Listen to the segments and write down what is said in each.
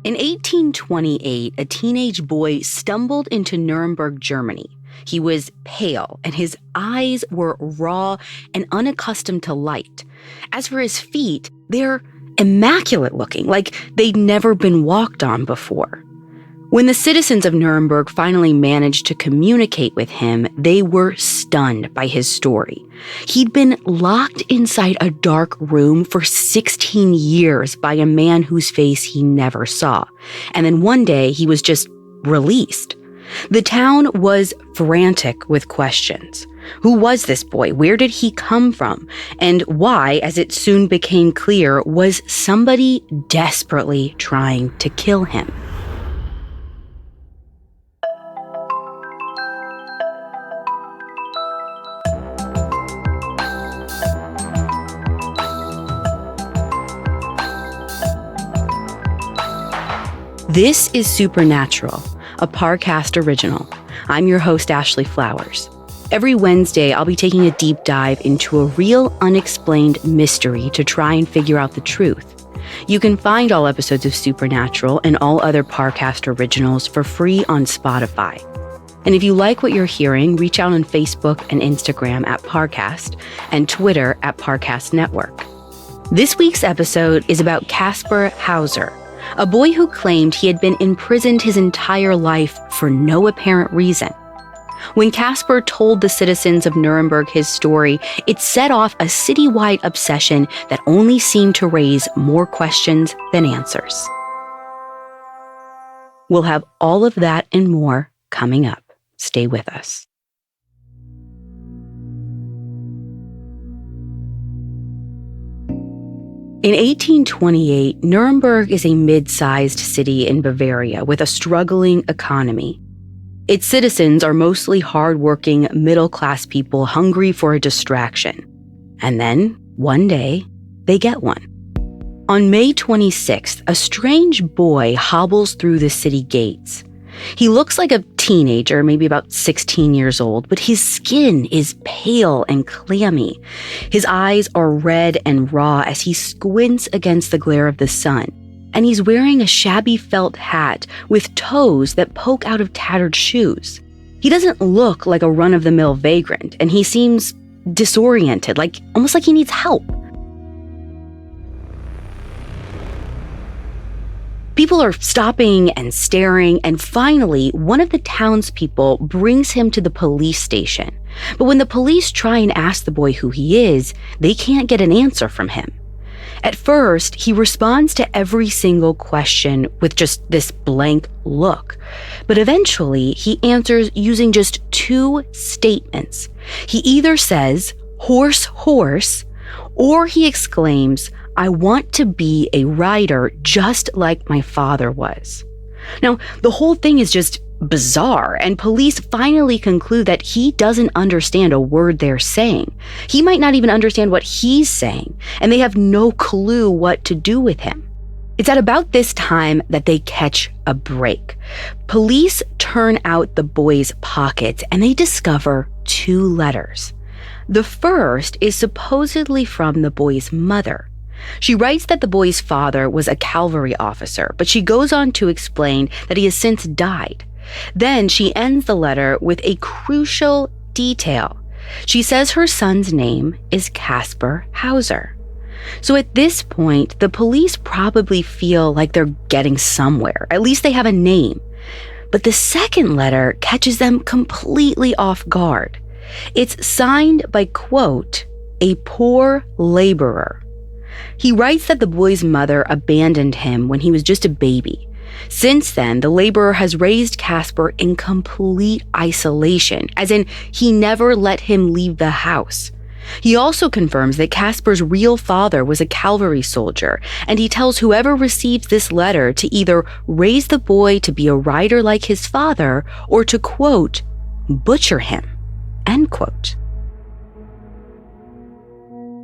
In 1828, a teenage boy stumbled into Nuremberg, Germany. He was pale, and his eyes were raw and unaccustomed to light. As for his feet, they're immaculate looking, like they'd never been walked on before. When the citizens of Nuremberg finally managed to communicate with him, they were stunned by his story. He'd been locked inside a dark room for 16 years by a man whose face he never saw. And then one day, he was just released. The town was frantic with questions. Who was this boy? Where did he come from? And why, as it soon became clear, was somebody desperately trying to kill him? This is Supernatural, a Parcast original. I'm your host, Ashley Flowers. Every Wednesday, I'll be taking a deep dive into a real unexplained mystery to try and figure out the truth. You can find all episodes of Supernatural and all other Parcast originals for free on Spotify. And if you like what you're hearing, reach out on Facebook and Instagram at Parcast and Twitter at Parcast Network. This week's episode is about Kaspar Hauser, a boy who claimed he had been imprisoned his entire life for no apparent reason. When Kaspar told the citizens of Nuremberg his story, it set off a citywide obsession that only seemed to raise more questions than answers. We'll have all of that and more coming up. Stay with us. In 1828, Nuremberg is a mid-sized city in Bavaria with a struggling economy. Its citizens are mostly hard-working, middle-class people hungry for a distraction. And then, one day, they get one. On May 26th, a strange boy hobbles through the city gates. He looks like a teenager, maybe about 16 years old, but his skin is pale and clammy. His eyes are red and raw as he squints against the glare of the sun. And he's wearing a shabby felt hat with toes that poke out of tattered shoes. He doesn't look like a run-of-the-mill vagrant, and he seems disoriented, almost like he needs help. People are stopping and staring, and finally, one of the townspeople brings him to the police station. But when the police try and ask the boy who he is, they can't get an answer from him. At first, he responds to every single question with just this blank look. But eventually, he answers using just two statements. He either says, "Horse, horse," or he exclaims, "I want to be a rider just like my father was." Now, the whole thing is just bizarre, and police finally conclude that he doesn't understand a word they're saying. He might not even understand what he's saying, and they have no clue what to do with him. It's at about this time that they catch a break. Police turn out the boy's pockets, and they discover two letters. The first is supposedly from the boy's mother. She writes that the boy's father was a cavalry officer, but she goes on to explain that he has since died. Then she ends the letter with a crucial detail. She says her son's name is Kaspar Hauser. So at this point, the police probably feel like they're getting somewhere. At least they have a name. But the second letter catches them completely off guard. It's signed by, quote, "a poor laborer." He writes that the boy's mother abandoned him when he was just a baby. Since then, the laborer has raised Kaspar in complete isolation, as in he never let him leave the house. He also confirms that Kaspar's real father was a cavalry soldier, and he tells whoever receives this letter to either raise the boy to be a rider like his father or to, quote, "butcher him," end quote.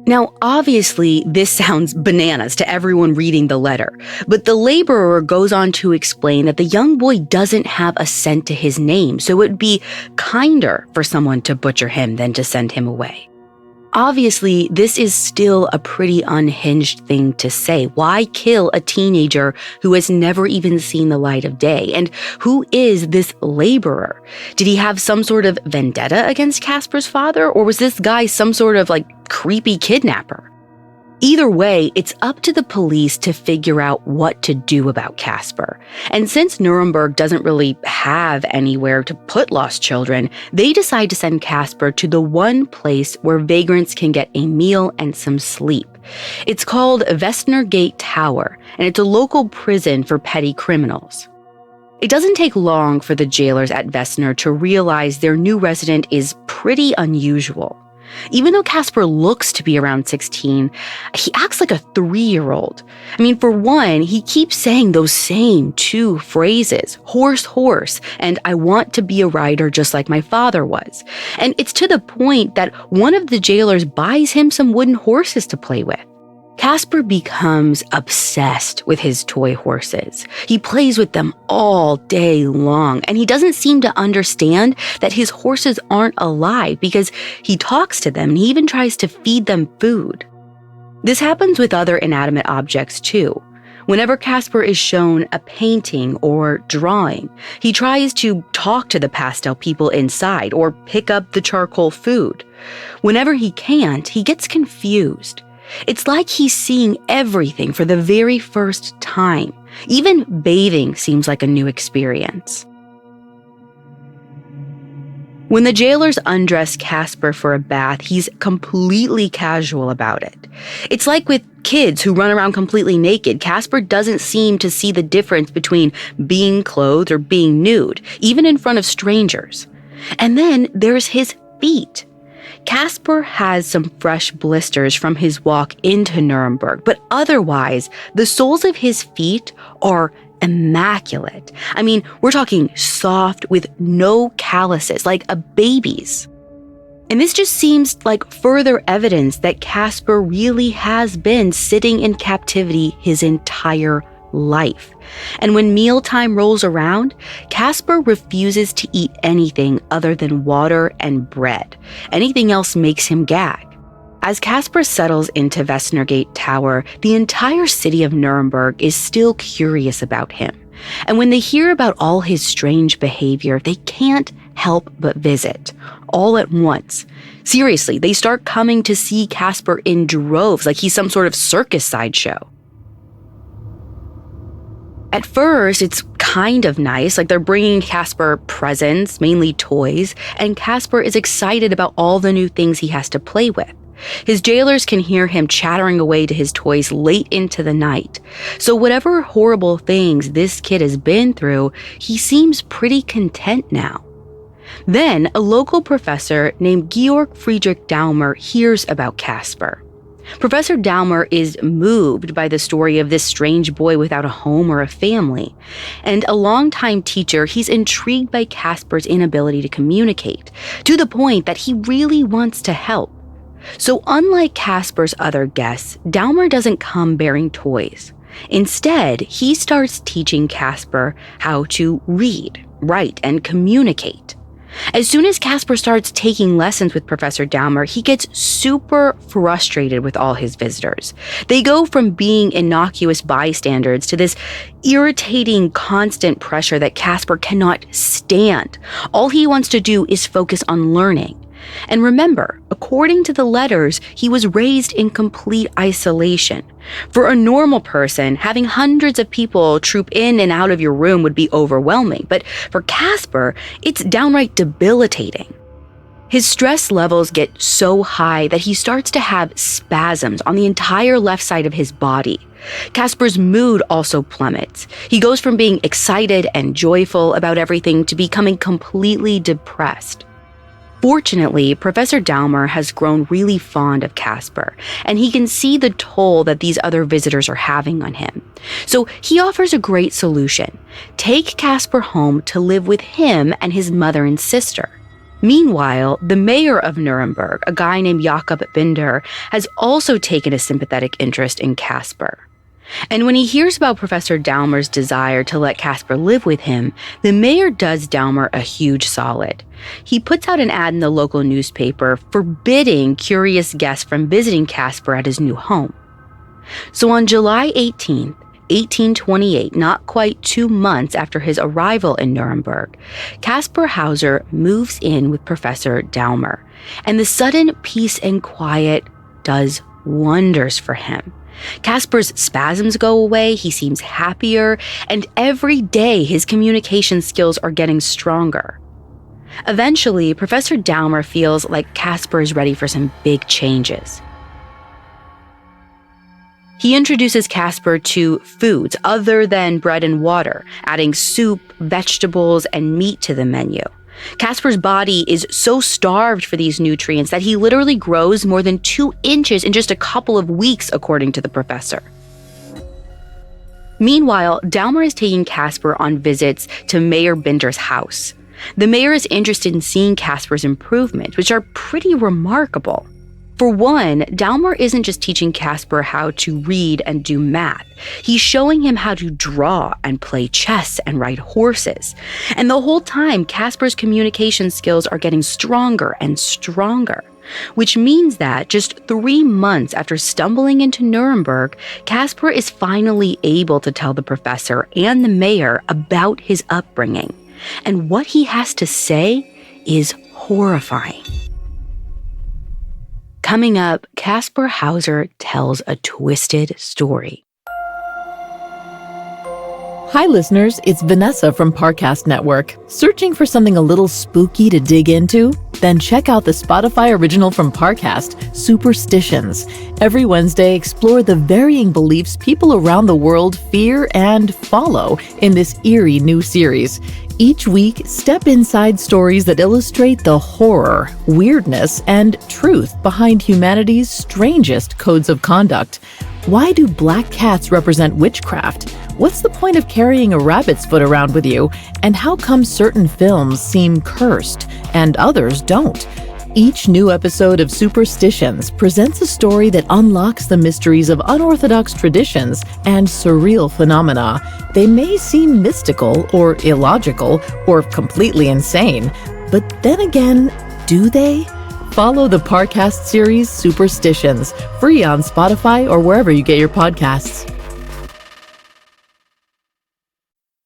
Now, obviously, this sounds bananas to everyone reading the letter, but the laborer goes on to explain that the young boy doesn't have a cent to his name, so it would be kinder for someone to butcher him than to send him away. Obviously, this is still a pretty unhinged thing to say. Why kill a teenager who has never even seen the light of day? And who is this laborer? Did he have some sort of vendetta against Kaspar's father, or was this guy some sort of creepy kidnapper? Either way, it's up to the police to figure out what to do about Kaspar. And since Nuremberg doesn't really have anywhere to put lost children, they decide to send Kaspar to the one place where vagrants can get a meal and some sleep. It's called Westner Gate Tower, and it's a local prison for petty criminals. It doesn't take long for the jailers at Westner to realize their new resident is pretty unusual. Even though Kaspar looks to be around 16, he acts like a 3-year-old. For one, he keeps saying those same 2 phrases, horse, horse, and I want to be a rider just like my father was. And it's to the point that one of the jailers buys him some wooden horses to play with. Kaspar becomes obsessed with his toy horses. He plays with them all day long, and he doesn't seem to understand that his horses aren't alive because he talks to them and he even tries to feed them food. This happens with other inanimate objects too. Whenever Kaspar is shown a painting or drawing, he tries to talk to the pastel people inside or pick up the charcoal food. Whenever he can't, he gets confused. It's like he's seeing everything for the very first time. Even bathing seems like a new experience. When the jailers undress Kaspar for a bath, he's completely casual about it. It's like with kids who run around completely naked. Kaspar doesn't seem to see the difference between being clothed or being nude, even in front of strangers. And then there's his feet. Kaspar has some fresh blisters from his walk into Nuremberg, but otherwise, the soles of his feet are immaculate. We're talking soft with no calluses, like a baby's. And this just seems like further evidence that Kaspar really has been sitting in captivity his entire life. And when mealtime rolls around, Kaspar refuses to eat anything other than water and bread. Anything else makes him gag. As Kaspar settles into Westnergate Tower, the entire city of Nuremberg is still curious about him. And when they hear about all his strange behavior, they can't help but visit, all at once. Seriously, they start coming to see Kaspar in droves, like he's some sort of circus sideshow. At first, it's kind of nice, like they're bringing Kaspar presents, mainly toys, and Kaspar is excited about all the new things he has to play with. His jailers can hear him chattering away to his toys late into the night. So whatever horrible things this kid has been through, he seems pretty content now. Then, a local professor named Georg Friedrich Daumer hears about Kaspar. Professor Daumer is moved by the story of this strange boy without a home or a family. And a longtime teacher, he's intrigued by Kaspar's inability to communicate, to the point that he really wants to help. So unlike Kaspar's other guests, Daumer doesn't come bearing toys. Instead, he starts teaching Kaspar how to read, write, and communicate. As soon as Kaspar starts taking lessons with Professor Daumer, he gets super frustrated with all his visitors. They go from being innocuous bystanders to this irritating constant pressure that Kaspar cannot stand. All he wants to do is focus on learning. And remember, according to the letters, he was raised in complete isolation. For a normal person, having hundreds of people troop in and out of your room would be overwhelming. But for Kaspar, it's downright debilitating. His stress levels get so high that he starts to have spasms on the entire left side of his body. Kaspar's mood also plummets. He goes from being excited and joyful about everything to becoming completely depressed. Fortunately, Professor Daumer has grown really fond of Kaspar, and he can see the toll that these other visitors are having on him. So he offers a great solution. Take Kaspar home to live with him and his mother and sister. Meanwhile, the mayor of Nuremberg, a guy named Jakob Binder, has also taken a sympathetic interest in Kaspar. And when he hears about Professor Dahmer's desire to let Kaspar live with him, the mayor does Dahmer a huge solid. He puts out an ad in the local newspaper forbidding curious guests from visiting Kaspar at his new home. So on July 18th, 1828, not quite 2 months after his arrival in Nuremberg, Kaspar Hauser moves in with Professor Dahmer, and the sudden peace and quiet does wonders for him. Kaspar's spasms go away, he seems happier, and every day his communication skills are getting stronger. Eventually, Professor Dahmer feels like Kaspar is ready for some big changes. He introduces Kaspar to foods other than bread and water, adding soup, vegetables, and meat to the menu. Kaspar's body is so starved for these nutrients that he literally grows more than 2 inches in just a couple of weeks, according to the professor. Meanwhile, Dahmer is taking Kaspar on visits to Mayor Binder's house. The mayor is interested in seeing Kaspar's improvements, which are pretty remarkable. For one, Dahmer isn't just teaching Kaspar how to read and do math. He's showing him how to draw and play chess and ride horses. And the whole time, Kaspar's communication skills are getting stronger and stronger, which means that just 3 months after stumbling into Nuremberg, Kaspar is finally able to tell the professor and the mayor about his upbringing. And what he has to say is horrifying. Coming up, Kaspar Hauser tells a twisted story. Hi listeners, it's Vanessa from Parcast Network. Searching for something a little spooky to dig into? Then check out the Spotify original from Parcast, Superstitions. Every Wednesday, explore the varying beliefs people around the world fear and follow in this eerie new series. Each week, step inside stories that illustrate the horror, weirdness, and truth behind humanity's strangest codes of conduct. Why do black cats represent witchcraft? What's the point of carrying a rabbit's foot around with you? And how come certain films seem cursed and others don't? Each new episode of Superstitions presents a story that unlocks the mysteries of unorthodox traditions and surreal phenomena. They may seem mystical or illogical or completely insane, but then again, do they? Follow the Parcast series Superstitions, free on Spotify or wherever you get your podcasts.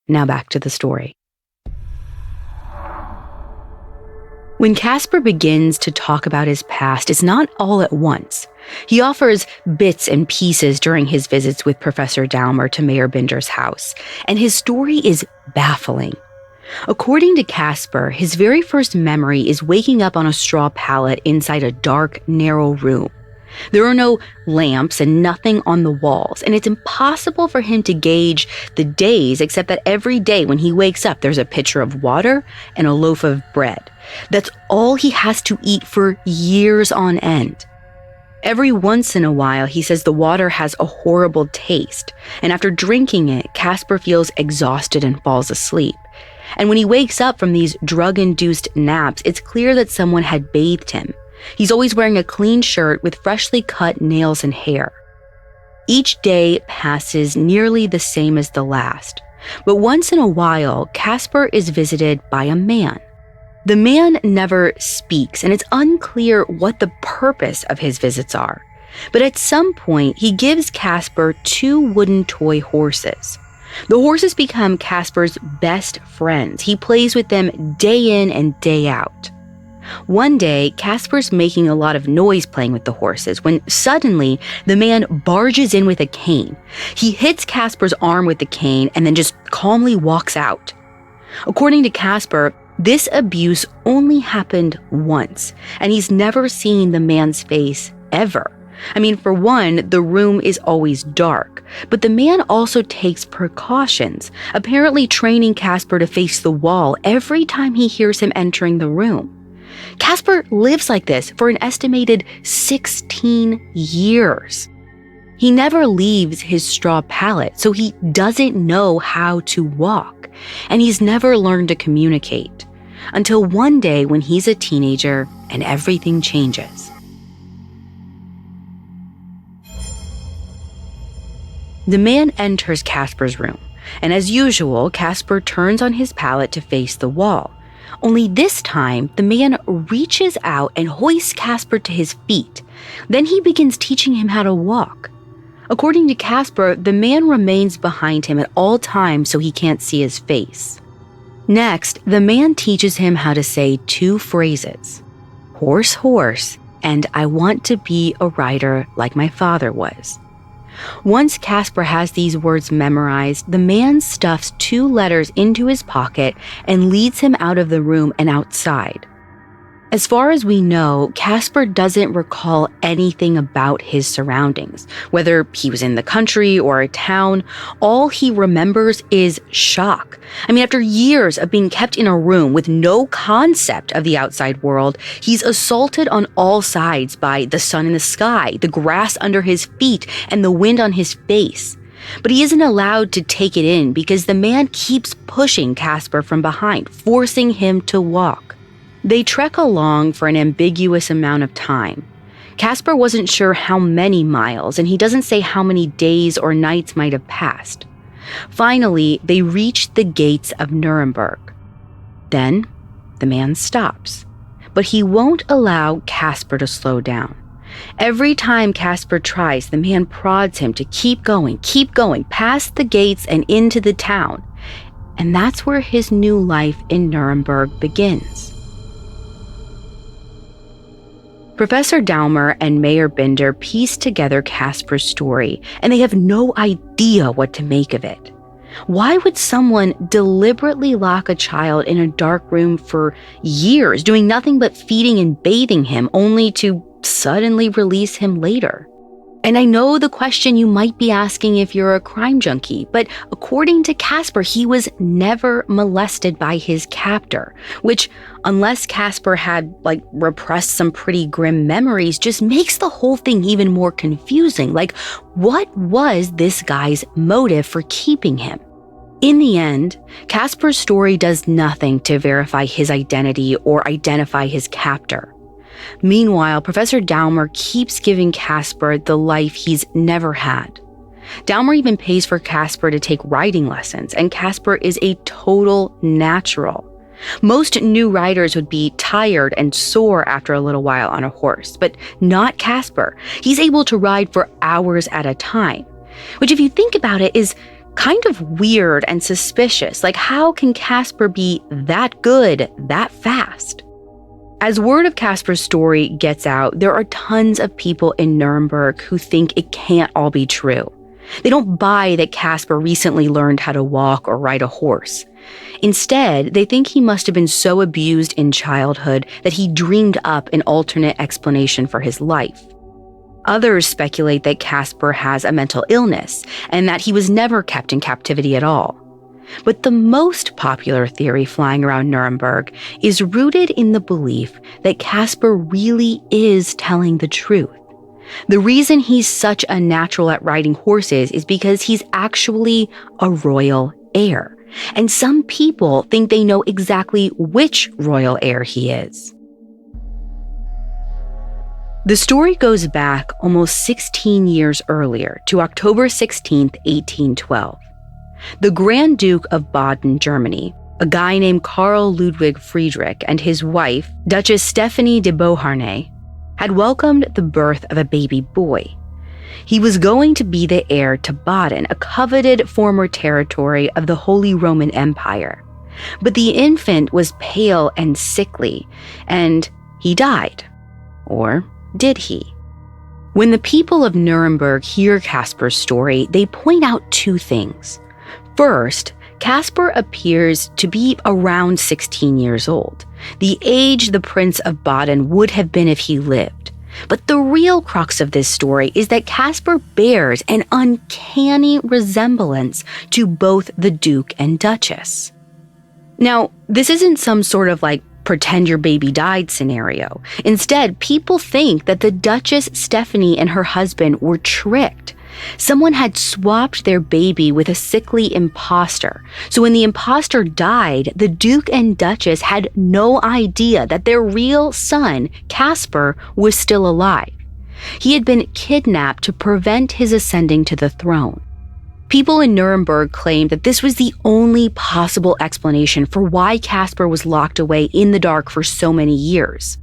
Now back to the story. When Kaspar begins to talk about his past, it's not all at once. He offers bits and pieces during his visits with Professor Dahmer to Mayor Binder's house, and his story is baffling. According to Kaspar, his very first memory is waking up on a straw pallet inside a dark, narrow room. There are no lamps and nothing on the walls, and it's impossible for him to gauge the days except that every day when he wakes up, there's a pitcher of water and a loaf of bread. That's all he has to eat for years on end. Every once in a while, he says the water has a horrible taste, and after drinking it, Kaspar feels exhausted and falls asleep. And when he wakes up from these drug-induced naps, it's clear that someone had bathed him. He's always wearing a clean shirt with freshly cut nails and hair. Each day passes nearly the same as the last, but once in a while, Kaspar is visited by a man. The man never speaks, and it's unclear what the purpose of his visits are. But at some point, he gives Kaspar 2 wooden toy horses. The horses become Kaspar's best friends. He plays with them day in and day out. One day, Kaspar's making a lot of noise playing with the horses when suddenly the man barges in with a cane. He hits Kaspar's arm with the cane and then just calmly walks out. According to Kaspar, this abuse only happened once, and he's never seen the man's face ever. I mean, for one, the room is always dark, but the man also takes precautions, apparently training Kaspar to face the wall every time he hears him entering the room. Kaspar lives like this for an estimated 16 years. He never leaves his straw pallet, so he doesn't know how to walk, and he's never learned to communicate, until one day when he's a teenager and everything changes. The man enters Kaspar's room, and as usual, Kaspar turns on his pallet to face the wall. Only this time, the man reaches out and hoists Kaspar to his feet. Then he begins teaching him how to walk. According to Kaspar, the man remains behind him at all times so he can't see his face. Next, the man teaches him how to say two phrases: horse, horse, and I want to be a rider like my father was. Once Kaspar has these words memorized, the man stuffs two letters into his pocket and leads him out of the room and outside. As far as we know, Kaspar doesn't recall anything about his surroundings. Whether he was in the country or a town, all he remembers is shock. After years of being kept in a room with no concept of the outside world, he's assaulted on all sides by the sun in the sky, the grass under his feet, and the wind on his face. But he isn't allowed to take it in because the man keeps pushing Kaspar from behind, forcing him to walk. They trek along for an ambiguous amount of time. Kaspar wasn't sure how many miles, and he doesn't say how many days or nights might have passed. Finally, they reach the gates of Nuremberg. Then, the man stops, but he won't allow Kaspar to slow down. Every time Kaspar tries, the man prods him to keep going, past the gates and into the town. And that's where his new life in Nuremberg begins. Professor Daumer and Mayor Binder piece together Kaspar's story, and they have no idea what to make of it. Why would someone deliberately lock a child in a dark room for years, doing nothing but feeding and bathing him, only to suddenly release him later? And I know the question you might be asking if you're a crime junkie, but according to Kaspar, he was never molested by his captor, which, unless Kaspar had repressed some pretty grim memories, just makes the whole thing even more confusing. What was this guy's motive for keeping him? In the end, Kaspar's story does nothing to verify his identity or identify his captor. Meanwhile, Professor Daumer keeps giving Kaspar the life he's never had. Daumer even pays for Kaspar to take riding lessons, and Kaspar is a total natural. Most new riders would be tired and sore after a little while on a horse, but not Kaspar. He's able to ride for hours at a time, which, if you think about it, is kind of weird and suspicious. How can Kaspar be that good that fast? As word of Kaspar's story gets out, there are tons of people in Nuremberg who think it can't all be true. They don't buy that Kaspar recently learned how to walk or ride a horse. Instead, they think he must have been so abused in childhood that he dreamed up an alternate explanation for his life. Others speculate that Kaspar has a mental illness and that he was never kept in captivity at all. But the most popular theory flying around Nuremberg is rooted in the belief that Kaspar really is telling the truth. The reason he's such a natural at riding horses is because he's actually a royal heir. And some people think they know exactly which royal heir he is. The story goes back almost 16 years earlier to October 16, 1812. The Grand Duke of Baden, Germany, a guy named Karl Ludwig Friedrich, and his wife, Duchess Stephanie de Beauharnais, had welcomed the birth of a baby boy. He was going to be the heir to Baden, a coveted former territory of the Holy Roman Empire. But the infant was pale and sickly, and he died. Or did he? When the people of Nuremberg hear Kaspar's story, they point out two things. First, Kaspar appears to be around 16 years old, the age the Prince of Baden would have been if he lived. But the real crux of this story is that Kaspar bears an uncanny resemblance to both the Duke and Duchess. Now, this isn't some sort of pretend your baby died scenario. Instead, people think that the Duchess Stephanie and her husband were tricked. Someone had swapped their baby with a sickly imposter. So when the imposter died, the Duke and Duchess had no idea that their real son, Kaspar, was still alive. He had been kidnapped to prevent his ascending to the throne. People in Nuremberg claimed that this was the only possible explanation for why Kaspar was locked away in the dark for so many years.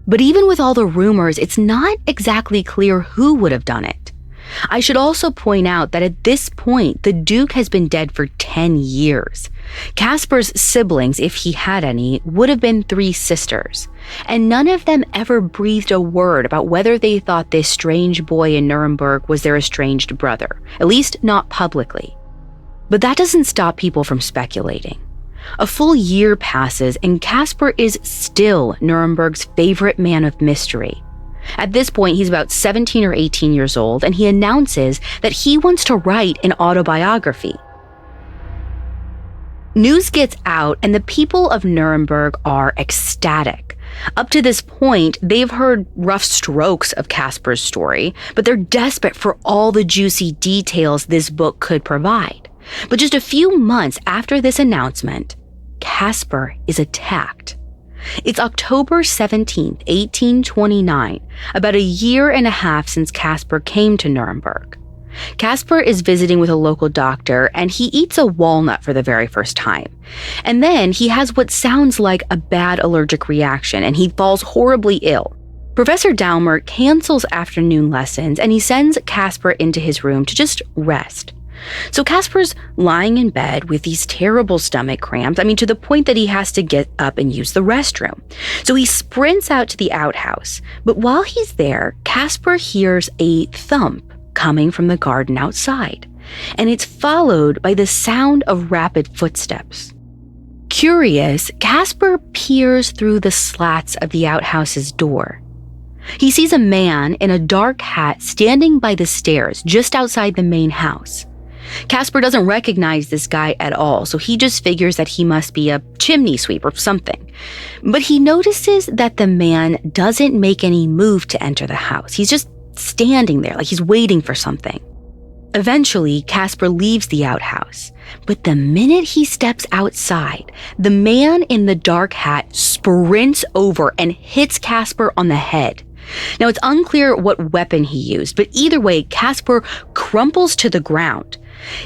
But even with all the rumors, it's not exactly clear who would have done it. I should also point out that at this point, the Duke has been dead for 10 years. Kaspar's siblings, if he had any, would have been 3 sisters, and none of them ever breathed a word about whether they thought this strange boy in Nuremberg was their estranged brother, at least not publicly. But that doesn't stop people from speculating. A full year passes, and Kaspar is still Nuremberg's favorite man of mystery. At this point, he's about 17 or 18 years old, and he announces that he wants to write an autobiography. News gets out, and the people of Nuremberg are ecstatic. Up to this point, they've heard rough strokes of Kaspar's story, but they're desperate for all the juicy details this book could provide. But just a few months after this announcement, Kaspar is attacked. It's October 17, 1829, about a year and a half since Kaspar came to Nuremberg. Kaspar is visiting with a local doctor, and he eats a walnut for the very first time. And then he has what sounds like a bad allergic reaction, and he falls horribly ill. Professor Daumer cancels afternoon lessons, and he sends Kaspar into his room to just rest. So Kaspar's lying in bed with these terrible stomach cramps, to the point that he has to get up and use the restroom. So he sprints out to the outhouse, but while he's there, Kaspar hears a thump coming from the garden outside, and it's followed by the sound of rapid footsteps. Curious, Kaspar peers through the slats of the outhouse's door. He sees a man in a dark hat standing by the stairs just outside the main house. Kaspar doesn't recognize this guy at all, so he just figures that he must be a chimney sweep or something. But he notices that the man doesn't make any move to enter the house. He's just standing there like he's waiting for something. Eventually, Kaspar leaves the outhouse, but the minute he steps outside, the man in the dark hat sprints over and hits Kaspar on the head. Now, it's unclear what weapon he used, but either way, Kaspar crumples to the ground.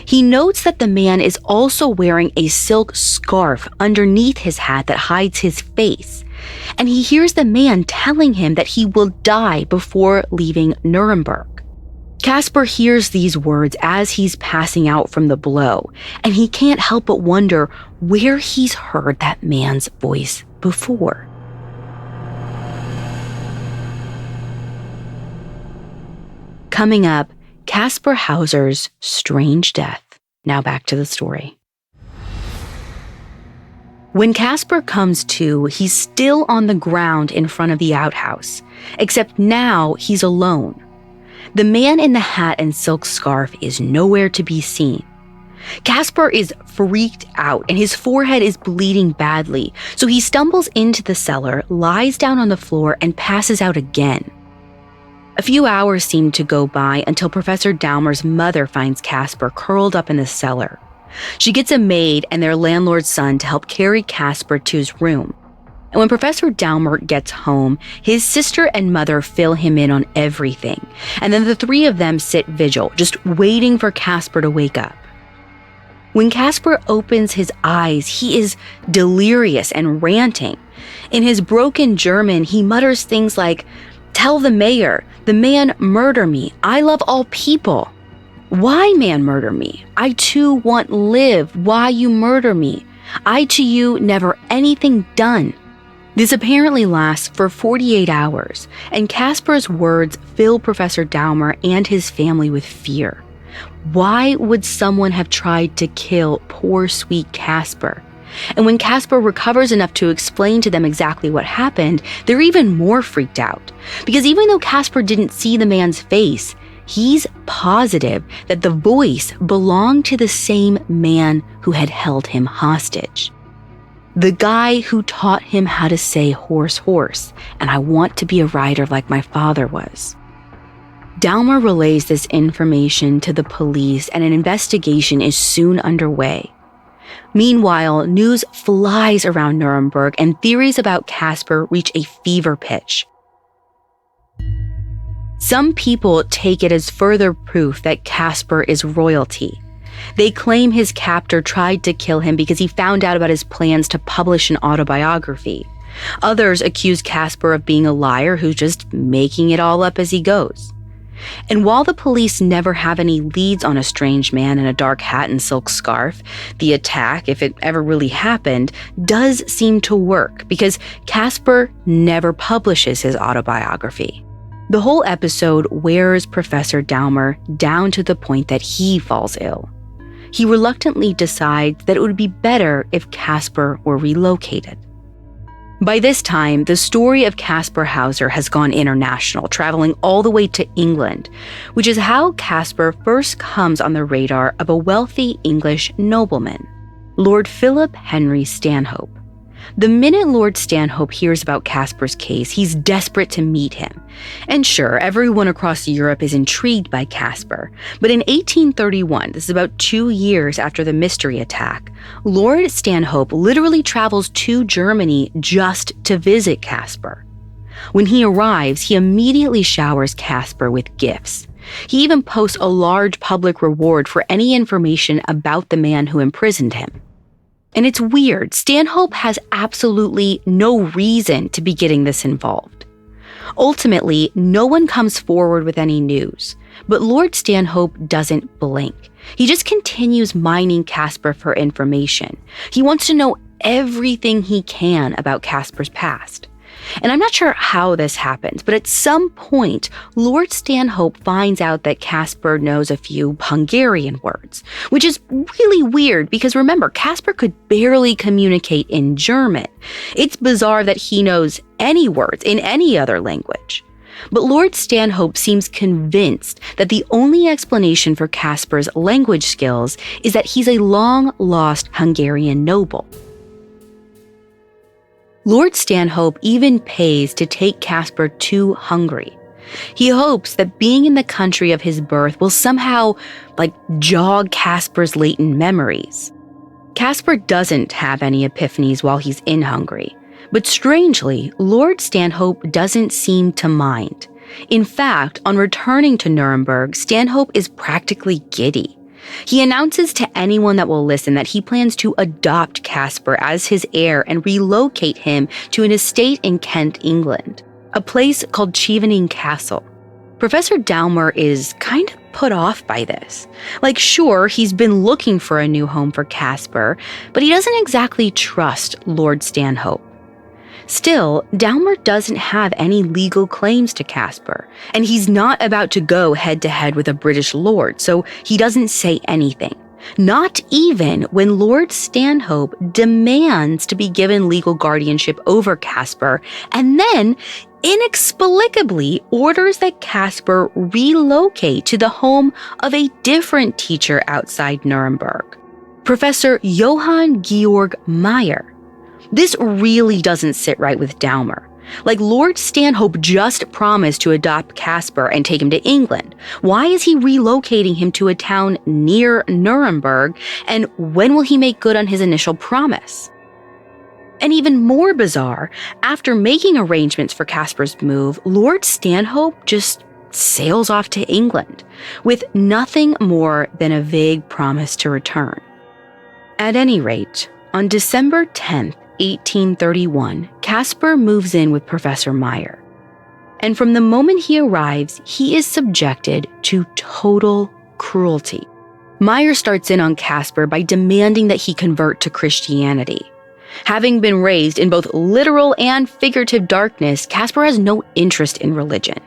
He notes that the man is also wearing a silk scarf underneath his hat that hides his face, and he hears the man telling him that he will die before leaving Nuremberg. Kaspar hears these words as he's passing out from the blow, and he can't help but wonder where he's heard that man's voice before. Coming up, Kaspar Hauser's strange death. Now back to the story. When Kaspar comes to, he's still on the ground in front of the outhouse, except now he's alone. The man in the hat and silk scarf is nowhere to be seen. Kaspar is freaked out and his forehead is bleeding badly, so he stumbles into the cellar, lies down on the floor, and passes out again. A few hours seem to go by until Professor Daumer's mother finds Kaspar curled up in the cellar. She gets a maid and their landlord's son to help carry Kaspar to his room. And when Professor Daumer gets home, his sister and mother fill him in on everything. And then the 3 of them sit vigil, just waiting for Kaspar to wake up. When Kaspar opens his eyes, he is delirious and ranting. In his broken German, he mutters things like, "Tell the mayor, the man murder me. I love all people. Why man murder me? I too want live. Why you murder me? I to you never anything done." This apparently lasts for 48 hours, and Kaspar's words fill Professor Daumer and his family with fear. Why would someone have tried to kill poor sweet Kaspar? And when Kaspar recovers enough to explain to them exactly what happened, they're even more freaked out. Because even though Kaspar didn't see the man's face, he's positive that the voice belonged to the same man who had held him hostage. The guy who taught him how to say horse, horse, and I want to be a rider like my father was. Daumer relays this information to the police, and an investigation is soon underway. Meanwhile, news flies around Nuremberg, and theories about Kaspar reach a fever pitch. Some people take it as further proof that Kaspar is royalty. They claim his captor tried to kill him because he found out about his plans to publish an autobiography. Others accuse Kaspar of being a liar who's just making it all up as he goes. And while the police never have any leads on a strange man in a dark hat and silk scarf, the attack, if it ever really happened, does seem to work because Kaspar never publishes his autobiography. The whole episode wears Professor Daumer down to the point that he falls ill. He reluctantly decides that it would be better if Kaspar were relocated. By this time, the story of Kaspar Hauser has gone international, traveling all the way to England, which is how Kaspar first comes on the radar of a wealthy English nobleman, Lord Philip Henry Stanhope. The minute Lord Stanhope hears about Kaspar's case, he's desperate to meet him. And sure, everyone across Europe is intrigued by Kaspar, but in 1831, this is about 2 years after the mystery attack, Lord Stanhope literally travels to Germany just to visit Kaspar. When he arrives, he immediately showers Kaspar with gifts. He even posts a large public reward for any information about the man who imprisoned him. And it's weird, Stanhope has absolutely no reason to be getting this involved. Ultimately, no one comes forward with any news, but Lord Stanhope doesn't blink. He just continues mining Kaspar for information. He wants to know everything he can about Kaspar's past. And I'm not sure how this happens, but at some point, Lord Stanhope finds out that Kaspar knows a few Hungarian words, which is really weird because remember, Kaspar could barely communicate in German. It's bizarre that he knows any words in any other language. But Lord Stanhope seems convinced that the only explanation for Kaspar's language skills is that he's a long-lost Hungarian noble. Lord Stanhope even pays to take Kaspar to Hungary. He hopes that being in the country of his birth will somehow, jog Kaspar's latent memories. Kaspar doesn't have any epiphanies while he's in Hungary, but strangely, Lord Stanhope doesn't seem to mind. In fact, on returning to Nuremberg, Stanhope is practically giddy. He announces to anyone that will listen that he plans to adopt Kaspar as his heir and relocate him to an estate in Kent, England, a place called Chevening Castle. Professor Daumer is kind of put off by this. Sure, he's been looking for a new home for Kaspar, but he doesn't exactly trust Lord Stanhope. Still, Daumer doesn't have any legal claims to Kaspar, and he's not about to go head-to-head with a British lord, so he doesn't say anything. Not even when Lord Stanhope demands to be given legal guardianship over Kaspar, and then inexplicably orders that Kaspar relocate to the home of a different teacher outside Nuremberg, Professor Johann Georg Meyer. This really doesn't sit right with Daumer. Lord Stanhope just promised to adopt Kaspar and take him to England. Why is he relocating him to a town near Nuremberg, and when will he make good on his initial promise? And even more bizarre, after making arrangements for Kaspar's move, Lord Stanhope just sails off to England, with nothing more than a vague promise to return. At any rate, on December 10th, 1831, Kaspar moves in with Professor Meyer. And from the moment he arrives, he is subjected to total cruelty. Meyer starts in on Kaspar by demanding that he convert to Christianity. Having been raised in both literal and figurative darkness, Kaspar has no interest in religion.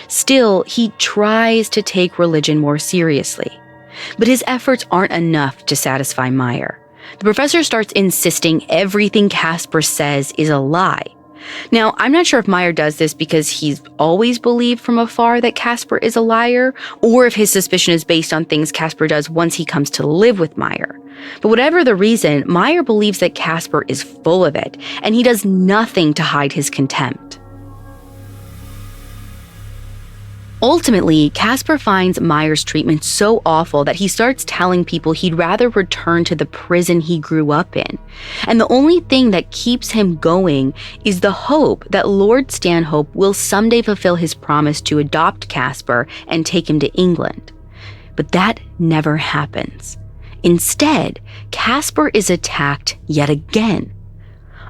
Still, he tries to take religion more seriously. But his efforts aren't enough to satisfy Meyer. The professor starts insisting everything Kaspar says is a lie. Now, I'm not sure if Meyer does this because he's always believed from afar that Kaspar is a liar, or if his suspicion is based on things Kaspar does once he comes to live with Meyer. But whatever the reason, Meyer believes that Kaspar is full of it, and he does nothing to hide his contempt. Ultimately, Kaspar finds Meyer's treatment so awful that he starts telling people he'd rather return to the prison he grew up in. And the only thing that keeps him going is the hope that Lord Stanhope will someday fulfill his promise to adopt Kaspar and take him to England. But that never happens. Instead, Kaspar is attacked yet again.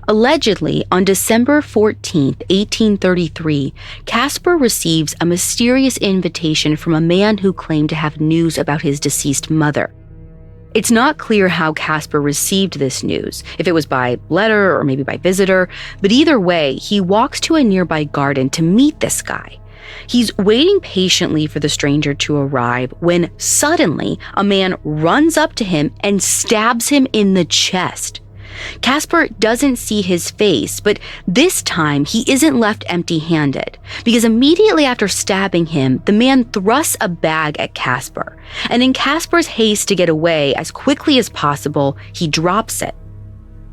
Allegedly, on December 14, 1833, Kaspar receives a mysterious invitation from a man who claimed to have news about his deceased mother. It's not clear how Kaspar received this news, if it was by letter or maybe by visitor, but either way, he walks to a nearby garden to meet this guy. He's waiting patiently for the stranger to arrive when suddenly a man runs up to him and stabs him in the chest. Kaspar doesn't see his face, but this time he isn't left empty-handed, because immediately after stabbing him, the man thrusts a bag at Kaspar, and in Kaspar's haste to get away as quickly as possible, he drops it.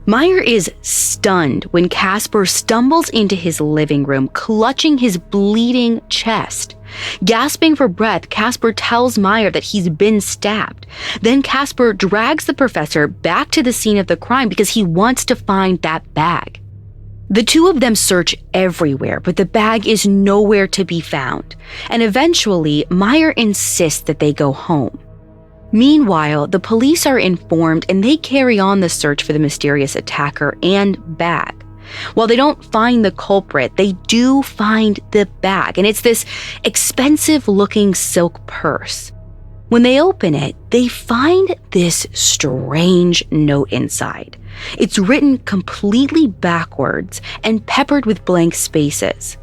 Meyer is stunned when Kaspar stumbles into his living room, clutching his bleeding chest. Gasping for breath, Kaspar tells Meyer that he's been stabbed. Then Kaspar drags the professor back to the scene of the crime because he wants to find that bag. The two of them search everywhere, but the bag is nowhere to be found. And eventually, Meyer insists that they go home. Meanwhile, the police are informed and they carry on the search for the mysterious attacker and bag. While they don't find the culprit, they do find the bag, and it's this expensive-looking silk purse. When they open it, they find this strange note inside. It's written completely backwards and peppered with blank spaces.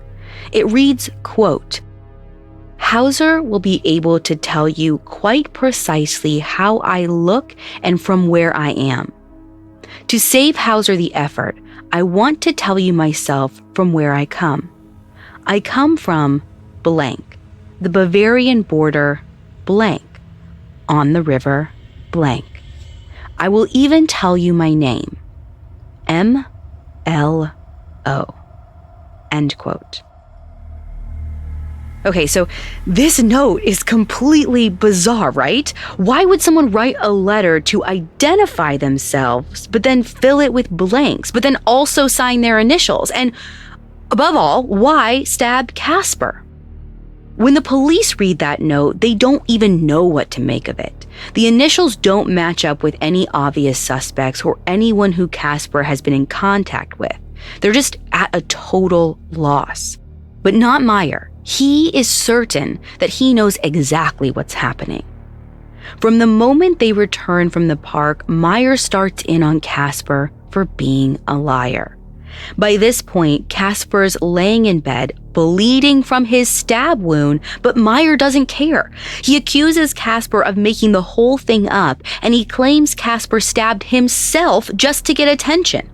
It reads, quote, "Hauser will be able to tell you quite precisely how I look and from where I am. To save Hauser the effort, I want to tell you myself from where I come. I come from blank, the Bavarian border blank, on the river blank. I will even tell you my name, M-L-O." End quote. Okay, so this note is completely bizarre, right? Why would someone write a letter to identify themselves, but then fill it with blanks, but then also sign their initials? And above all, why stab Kaspar? When the police read that note, they don't even know what to make of it. The initials don't match up with any obvious suspects or anyone who Kaspar has been in contact with. They're just at a total loss. But not Meyer. He is certain that he knows exactly what's happening. From the moment they return from the park, Meyer starts in on Kaspar for being a liar. By this point, Kaspar's laying in bed, bleeding from his stab wound, but Meyer doesn't care. He accuses Kaspar of making the whole thing up, and he claims Kaspar stabbed himself just to get attention.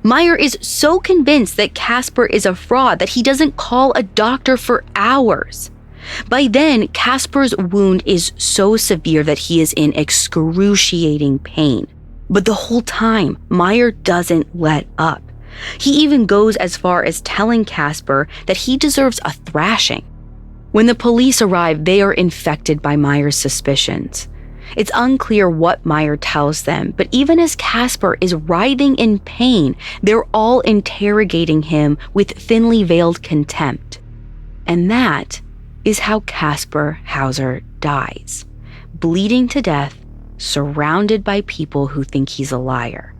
Meyer is so convinced that Kaspar is a fraud that he doesn't call a doctor for hours. By then, Kaspar's wound is so severe that he is in excruciating pain. But the whole time, Meyer doesn't let up. He even goes as far as telling Kaspar that he deserves a thrashing. When the police arrive, they are infected by Meyer's suspicions. It's unclear what Meyer tells them, but even as Kaspar is writhing in pain, they're all interrogating him with thinly veiled contempt. And that is how Kaspar Hauser dies, bleeding to death, surrounded by people who think he's a liar.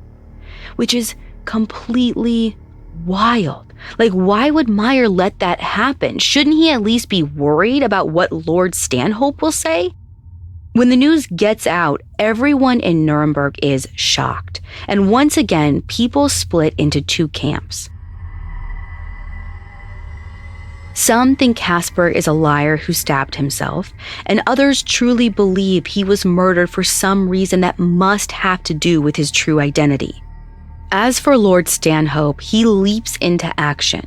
Which is completely wild. Like, why would Meyer let that happen? Shouldn't he at least be worried about what Lord Stanhope will say? When the news gets out, everyone in Nuremberg is shocked, and once again, people split into two camps. Some think Kaspar is a liar who stabbed himself, and others truly believe he was murdered for some reason that must have to do with his true identity. As for Lord Stanhope, he leaps into action.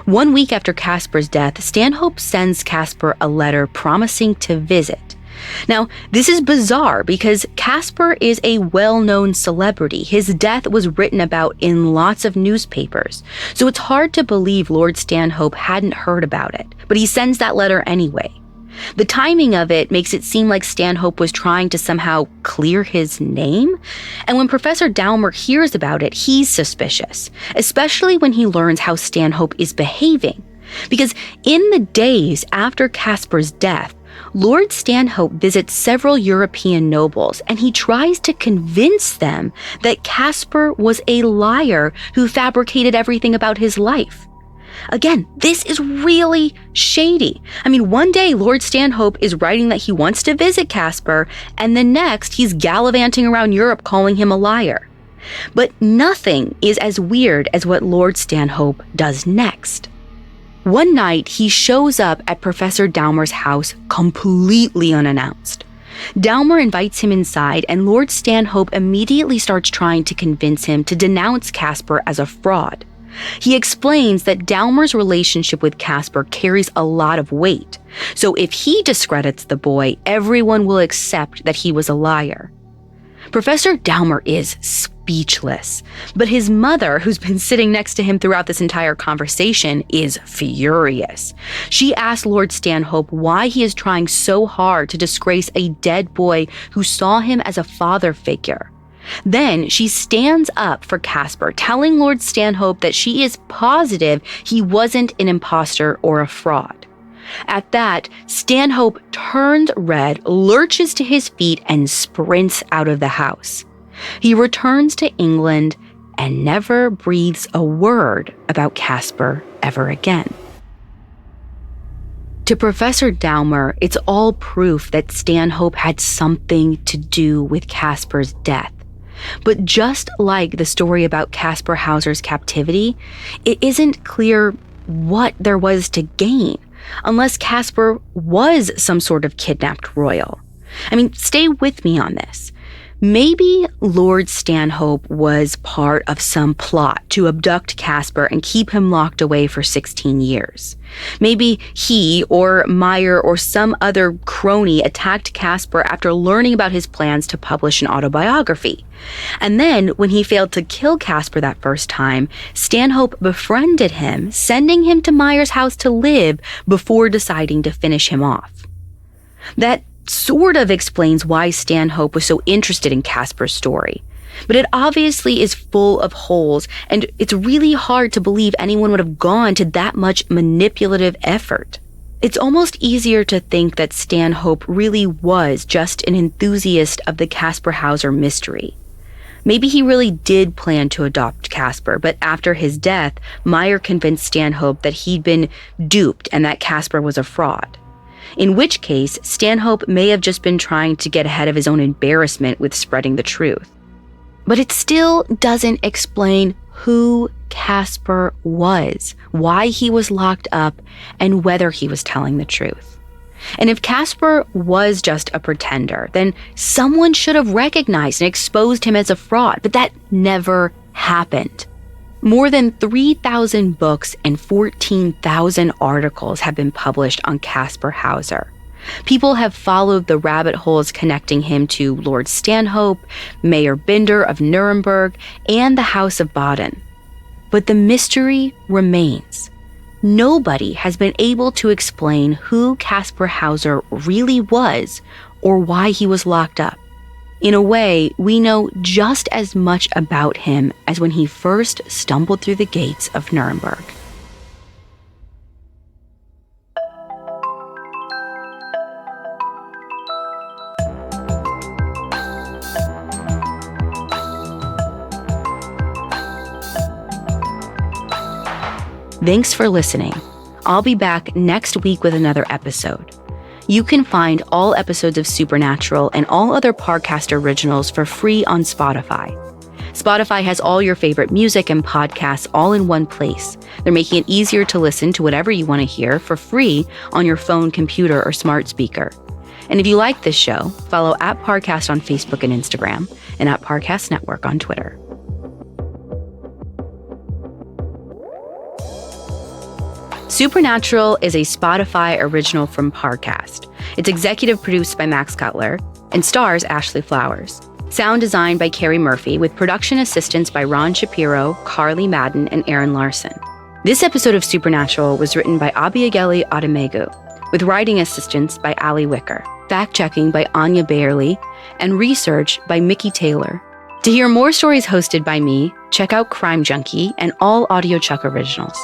1 week after Kaspar's death, Stanhope sends Kaspar a letter promising to visit. Now, this is bizarre because Kaspar is a well-known celebrity. His death was written about in lots of newspapers, so it's hard to believe Lord Stanhope hadn't heard about it, but he sends that letter anyway. The timing of it makes it seem like Stanhope was trying to somehow clear his name, and when Professor Dalmer hears about it, he's suspicious, especially when he learns how Stanhope is behaving. Because in the days after Kaspar's death, Lord Stanhope visits several European nobles, and he tries to convince them that Kaspar was a liar who fabricated everything about his life. Again, this is really shady. I mean, one day Lord Stanhope is writing that he wants to visit Kaspar, and the next he's gallivanting around Europe calling him a liar. But nothing is as weird as what Lord Stanhope does next. One night, he shows up at Professor Dowmer's house completely unannounced. Dowmer invites him inside, and Lord Stanhope immediately starts trying to convince him to denounce Kaspar as a fraud. He explains that Dowmer's relationship with Kaspar carries a lot of weight, so if he discredits the boy, everyone will accept that he was a liar. Professor Dowmer is speechless, but his mother, who's been sitting next to him throughout this entire conversation, is furious. She asks Lord Stanhope why he is trying so hard to disgrace a dead boy who saw him as a father figure. Then she stands up for Kaspar, telling Lord Stanhope that she is positive he wasn't an imposter or a fraud. At that, Stanhope turns red, lurches to his feet, and sprints out of the house. He returns to England and never breathes a word about Kaspar ever again. To Professor Dowmer, it's all proof that Stanhope had something to do with Kaspar's death. But just like the story about Kaspar Hauser's captivity, it isn't clear what there was to gain, unless Kaspar was some sort of kidnapped royal. I mean, stay with me on this. Maybe Lord Stanhope was part of some plot to abduct Kaspar and keep him locked away for 16 years. Maybe he or Meyer or some other crony attacked Kaspar after learning about his plans to publish an autobiography. And then, when he failed to kill Kaspar that first time, Stanhope befriended him, sending him to Meyer's house to live before deciding to finish him off. That sort of explains why Stanhope was so interested in Kaspar's story. But it obviously is full of holes, and it's really hard to believe anyone would have gone to that much manipulative effort. It's almost easier to think that Stanhope really was just an enthusiast of the Kaspar Hauser mystery. Maybe he really did plan to adopt Kaspar, but after his death, Meyer convinced Stanhope that he'd been duped and that Kaspar was a fraud. In which case, Stanhope may have just been trying to get ahead of his own embarrassment with spreading the truth. But it still doesn't explain who Kaspar was, why he was locked up, and whether he was telling the truth. And if Kaspar was just a pretender, then someone should have recognized and exposed him as a fraud, but that never happened. More than 3,000 books and 14,000 articles have been published on Kaspar Hauser. People have followed the rabbit holes connecting him to Lord Stanhope, Mayor Binder of Nuremberg, and the House of Baden. But the mystery remains. Nobody has been able to explain who Kaspar Hauser really was or why he was locked up. In a way, we know just as much about him as when he first stumbled through the gates of Nuremberg. Thanks for listening. I'll be back next week with another episode. You can find all episodes of Supernatural and all other Parcast originals for free on Spotify. Spotify has all your favorite music and podcasts all in one place. They're making it easier to listen to whatever you want to hear for free on your phone, computer, or smart speaker. And if you like this show, follow @Parcast on Facebook and Instagram, and @Parcast Network on Twitter. Supernatural is a Spotify original from Parcast. It's executive produced by Max Cutler and stars Ashley Flowers. Sound designed by Carrie Murphy with production assistance by Ron Shapiro, Carly Madden, and Aaron Larson. This episode of Supernatural was written by Abiageli Ademegu, with writing assistance by Ali Wicker, fact-checking by Anya Bailey, and research by Mickey Taylor. To hear more stories hosted by me, check out Crime Junkie and all AudioChuck originals.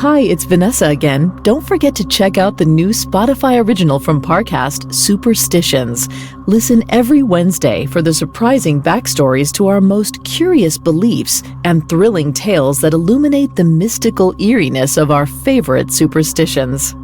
Hi, it's Vanessa again. Don't forget to check out the new Spotify original from Parcast, Superstitions. Listen every Wednesday for the surprising backstories to our most curious beliefs and thrilling tales that illuminate the mystical eeriness of our favorite superstitions.